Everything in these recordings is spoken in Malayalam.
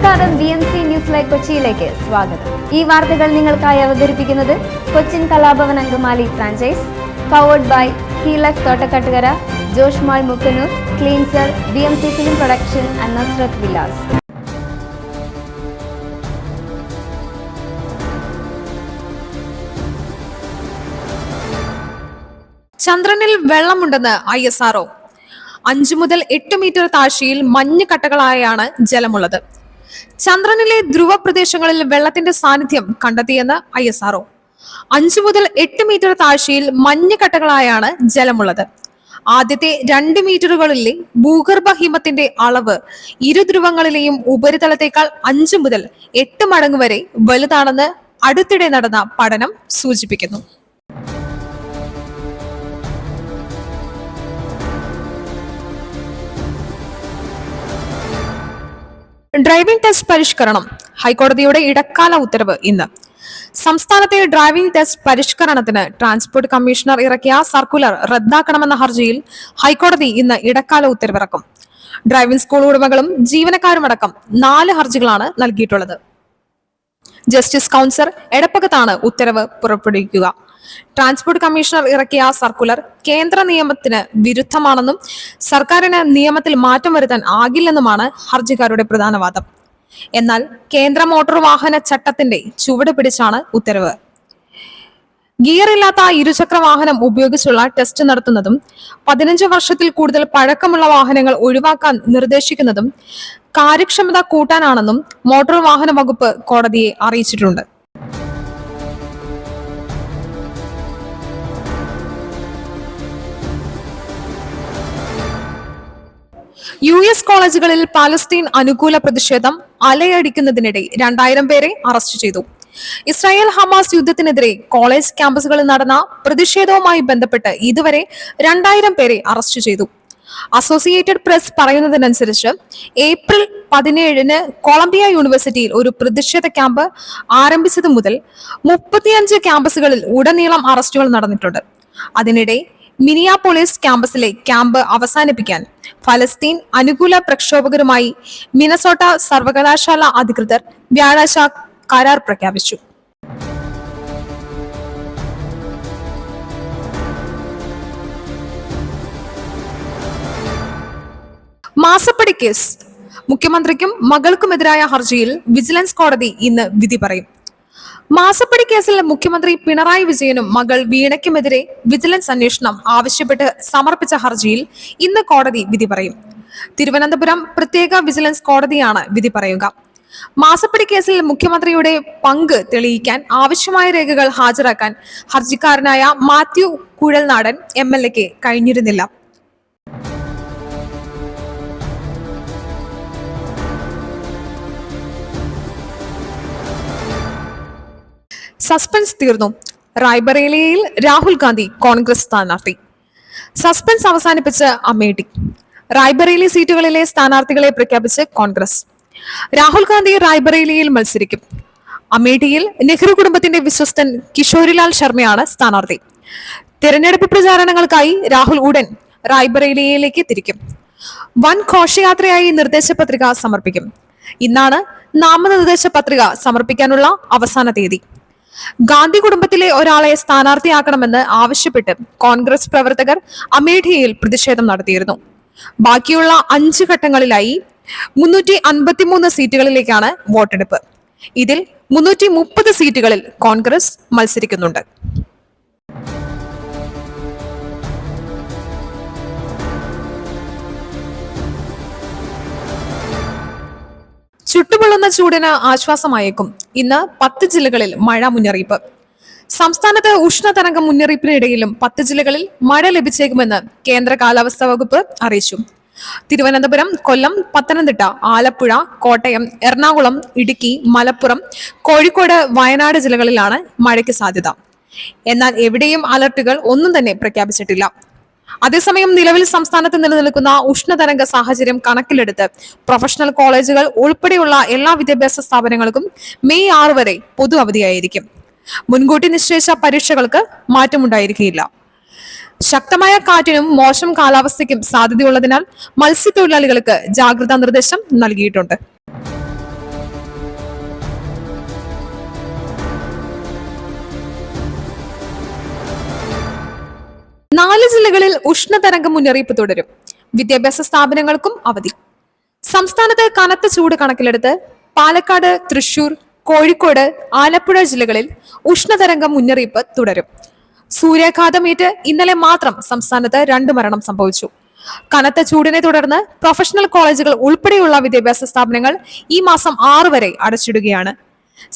നമസ്കാരം, BMC ന്യൂസ് ലൈവ് കൊച്ചിയിലേക്ക് സ്വാഗതം. ഈ വാർത്തകൾ നിങ്ങൾക്കായി അവതരിപ്പിക്കുന്നത് Cochin Kalabhavan Angamaly franchise, powered by ഹീലക് Thottakattukara, Josh mall Mukkannoor, cleanser, BMC film production and Nazrath Vilas. ചന്ദ്രനിൽ വെള്ളമുണ്ടെന്ന് ISRO. 5 മുതൽ 8 മീറ്റർ താഴ്ചയിൽ മഞ്ഞുകട്ടകളായാണ് ജലമുള്ളത്. ചന്ദ്രനിലെ ധ്രുവ പ്രദേശങ്ങളിൽ വെള്ളത്തിന്റെ സാന്നിധ്യം കണ്ടെത്തിയെന്ന് ISRO. 5 മുതൽ 8 മീറ്റർ താഴ്ചയിൽ മഞ്ഞുകട്ടകളായാണ് ജലമുള്ളത്. ആദ്യത്തെ 2 മീറ്ററുകളിലെ ഭൂഗർഭ ഹിമത്തിന്റെ അളവ് ഇരു ധ്രുവങ്ങളിലെയും ഉപരിതലത്തേക്കാൾ 5 മുതൽ 8 മടങ്ങ് വരെ വലുതാണെന്ന് അടുത്തിടെ നടന്ന പഠനം സൂചിപ്പിക്കുന്നു. ഡ്രൈവിംഗ് ടെസ്റ്റ് പരിഷ്കരണം. ഹൈക്കോടതിയുടെ ഇടക്കാല ഉത്തരവ് ഇന്ന്. സംസ്ഥാനത്തെ ഡ്രൈവിംഗ് ടെസ്റ്റ് പരിഷ്കരണത്തിന് ട്രാൻസ്പോർട്ട് കമ്മീഷണർ ഇറക്കിയ സർക്കുലർ റദ്ദാക്കണമെന്ന ഹർജിയിൽ ഹൈക്കോടതി ഇന്ന് ഇടക്കാല ഉത്തരവിറക്കും. ഡ്രൈവിംഗ് സ്കൂൾ ഉടമകളും ജീവനക്കാരുമടക്കം 4 ഹർജികളാണ് നൽകിയിട്ടുള്ളത്. ജസ്റ്റിസ് കൗൺസിൽ എടപ്പകത്താണ് ഉത്തരവ് പുറപ്പെടുവിക്കുക. ട്രാൻസ്പോർട്ട് കമ്മീഷണർ ഇറക്കിയ സർക്കുലർ കേന്ദ്ര നിയമത്തിന് വിരുദ്ധമാണെന്നും സർക്കാരിന് നിയമത്തിൽ മാറ്റം വരുത്താൻ ആകില്ലെന്നുമാണ് ഹർജിക്കാരുടെ പ്രധാന വാദം. എന്നാൽ കേന്ദ്ര മോട്ടോർ വാഹന ചട്ടത്തിന്റെ ചുവട് പിടിച്ചാണ് ഉത്തരവ്. ഗിയറില്ലാത്ത ഇരുചക്ര വാഹനം ഉപയോഗിച്ചുള്ള ടെസ്റ്റ് നടത്തുന്നതും 15 വർഷത്തിൽ കൂടുതൽ പഴക്കമുള്ള വാഹനങ്ങൾ ഒഴിവാക്കാൻ നിർദ്ദേശിക്കുന്നതും കാര്യക്ഷമത കൂട്ടാനാണെന്നും മോട്ടോർ വാഹന വകുപ്പ് കോടതിയെ അറിയിച്ചിട്ടുണ്ട്. US കോളേജുകളിൽ പാലസ്തീൻ അനുകൂല പ്രതിഷേധം അലയടിക്കുന്നതിനിടെ 2000 പേരെ അറസ്റ്റ് ചെയ്തു. ഇസ്രായേൽ ഹമാസ് യുദ്ധത്തിനെതിരെ കോളേജ് ക്യാമ്പസുകളിൽ നടന്ന പ്രതിഷേധവുമായി ബന്ധപ്പെട്ട് ഇതുവരെ 2000 പേരെ അറസ്റ്റ് ചെയ്തു. അസോസിയേറ്റഡ് പ്രസ് പറയുന്നതിനനുസരിച്ച് ഏപ്രിൽ 17-ന് കൊളംബിയ യൂണിവേഴ്സിറ്റിയിൽ ഒരു പ്രതിഷേധ ക്യാമ്പ് ആരംഭിച്ചത് മുതൽ 35 ക്യാമ്പസുകളിൽ ഉടനീളം അറസ്റ്റുകൾ നടന്നിട്ടുണ്ട്. അതിനിടെ മിനിയാപോളിസ് ക്യാമ്പസിലെ ക്യാമ്പ് അവസാനിപ്പിക്കാൻ ഫലസ്തീൻ അനുകൂല പ്രക്ഷോഭകരുമായി മിനസോട്ട സർവകലാശാല അധികൃതർ വ്യാഴാഴ്ച കരാർ പ്രഖ്യാപിച്ചു. മാസപ്പടി കേസ്. മുഖ്യമന്ത്രിക്കും മകൾക്കുമെതിരായ ഹർജിയിൽ വിജിലൻസ് കോടതി ഇന്ന് വിധി പറയും. മാസപ്പടി കേസിൽ മുഖ്യമന്ത്രി പിണറായി വിജയനും മകൾ വീണയ്ക്കുമെതിരെ വിജിലൻസ് അന്വേഷണം ആവശ്യപ്പെട്ട് സമർപ്പിച്ച ഹർജിയിൽ ഇന്ന് കോടതി വിധി പറയും. തിരുവനന്തപുരം പ്രത്യേക വിജിലൻസ് കോടതിയാണ് വിധി പറയുക. മാസപ്പടി കേസിൽ മുഖ്യമന്ത്രിയുടെ പങ്ക് തെളിയിക്കാൻ ആവശ്യമായ രേഖകൾ ഹാജരാക്കാൻ ഹർജിക്കാരനായ മാത്യു കുഴൽനാടൻ MLA കഴിഞ്ഞിരുന്നില്ല. സസ്പെൻസ് തീർന്നു. റായ്ബറേലിയിൽ രാഹുൽ ഗാന്ധി കോൺഗ്രസ് സ്ഥാനാർത്ഥി. സസ്പെൻസ് അവസാനിപ്പിച്ച് അമേഠി. റായ്ബറേലി സീറ്റുകളിലെ സ്ഥാനാർത്ഥികളെ പ്രഖ്യാപിച്ച് കോൺഗ്രസ്. രാഹുൽ ഗാന്ധി റായ്ബറേലിയിൽ മത്സരിക്കും. അമേഠിയിൽ നെഹ്റു കുടുംബത്തിന്റെ വിശ്വസ്തൻ കിഷോരിലാൽ ശർമ്മയാണ് സ്ഥാനാർത്ഥി. തെരഞ്ഞെടുപ്പ് പ്രചാരണങ്ങൾക്കായി രാഹുൽ ഉടൻ റായ്ബറേലിയിലേക്ക് തിരിക്കും. വൻ ഘോഷയാത്രയായി നിർദ്ദേശപത്രിക സമർപ്പിക്കും. ഇന്നാണ് നാമനിർദ്ദേശ പത്രിക സമർപ്പിക്കാനുള്ള അവസാന തീയതി. ഗാന്ധി കുടുംബത്തിലെ ഒരാളെ സ്ഥാനാർത്ഥിയാക്കണമെന്ന് ആവശ്യപ്പെട്ട് കോൺഗ്രസ് പ്രവർത്തകർ അമേഠിയിൽ പ്രതിഷേധം നടത്തിയിരുന്നു. ബാക്കിയുള്ള 5 ഘട്ടങ്ങളിലായി 353 സീറ്റുകളിലേക്കാണ് വോട്ടെടുപ്പ്. ഇതിൽ 330 സീറ്റുകളിൽ കോൺഗ്രസ് മത്സരിക്കുന്നുണ്ട്. ചുട്ടുപൊള്ളുന്ന ചൂടിന് ആശ്വാസമായേക്കും. ഇന്ന് 10 ജില്ലകളിൽ മഴ മുന്നറിയിപ്പ്. സംസ്ഥാനത്ത് ഉഷ്ണതരംഗം മുന്നറിയിപ്പിനിടയിലും 10 ജില്ലകളിൽ മഴ ലഭിച്ചേക്കുമെന്ന് കേന്ദ്ര കാലാവസ്ഥാ വകുപ്പ് അറിയിച്ചു. തിരുവനന്തപുരം, കൊല്ലം, പത്തനംതിട്ട, ആലപ്പുഴ, കോട്ടയം, എറണാകുളം, ഇടുക്കി, മലപ്പുറം, കോഴിക്കോട്, വയനാട് ജില്ലകളിലാണ് മഴയ്ക്ക് സാധ്യത. എന്നാൽ എവിടെയും അലർട്ടുകൾ ഒന്നും തന്നെ പ്രഖ്യാപിച്ചിട്ടില്ല. അതേസമയം നിലവിൽ സംസ്ഥാനത്ത് നിലനിൽക്കുന്ന ഉഷ്ണതരംഗ സാഹചര്യം കണക്കിലെടുത്ത് പ്രൊഫഷണൽ കോളേജുകൾ ഉൾപ്പെടെയുള്ള എല്ലാ വിദ്യാഭ്യാസ സ്ഥാപനങ്ങൾക്കും മെയ് 6 വരെ പൊതു അവധിയായിരിക്കും. മുൻകൂട്ടി നിശ്ചയിച്ച പരീക്ഷകൾക്ക് മാറ്റമുണ്ടായിരിക്കില്ല. ശക്തമായ കാറ്റിനും മോശം കാലാവസ്ഥയ്ക്കും സാധ്യതയുള്ളതിനാൽ മത്സ്യത്തൊഴിലാളികൾക്ക് ജാഗ്രതാ നിർദ്ദേശം നൽകിയിട്ടുണ്ട്. 4 ജില്ലകളിൽ ഉഷ്ണതരംഗ മുന്നറിയിപ്പ് തുടരും. വിദ്യാഭ്യാസ സ്ഥാപനങ്ങൾക്കും അവധി. സംസ്ഥാനത്ത് കനത്ത ചൂട് കണക്കിലെടുത്ത് പാലക്കാട്, തൃശൂർ, കോഴിക്കോട്, ആലപ്പുഴ ജില്ലകളിൽ ഉഷ്ണതരംഗ മുന്നറിയിപ്പ് തുടരും. സൂര്യാഘാതമേറ്റ് ഇന്നലെ മാത്രം സംസ്ഥാനത്ത് 2 മരണം സംഭവിച്ചു. കനത്ത ചൂടിനെ തുടർന്ന് പ്രൊഫഷണൽ കോളേജുകൾ ഉൾപ്പെടെയുള്ള വിദ്യാഭ്യാസ സ്ഥാപനങ്ങൾ ഈ മാസം 6 വരെ അടച്ചിടുകയാണ്.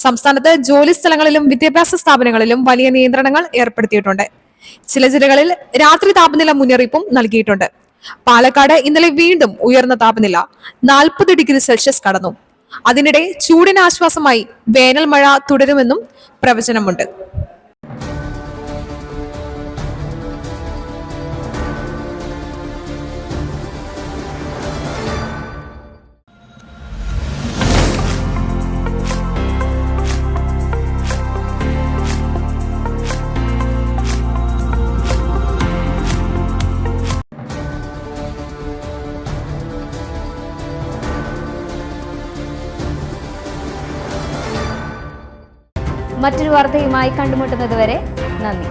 സംസ്ഥാനത്ത് ജോലി സ്ഥലങ്ങളിലും വിദ്യാഭ്യാസ സ്ഥാപനങ്ങളിലും വലിയ നിയന്ത്രണങ്ങൾ ഏർപ്പെടുത്തിയിട്ടുണ്ട്. ചില ജില്ലകളിൽ രാത്രി താപനില മുന്നറിയിപ്പും നൽകിയിട്ടുണ്ട്. പാലക്കാട് ഇന്നലെ വീണ്ടും ഉയർന്ന താപനില 40 ഡിഗ്രി സെൽഷ്യസ് കടന്നു. അതിനിടെ ചൂടിന് ആശ്വാസമായി വേനൽ മഴ തുടരുമെന്നും പ്രവചനമുണ്ട്. മറ്റൊരു വാർത്തയുമായി കണ്ടുമുട്ടുന്നത് വരെ നന്ദി.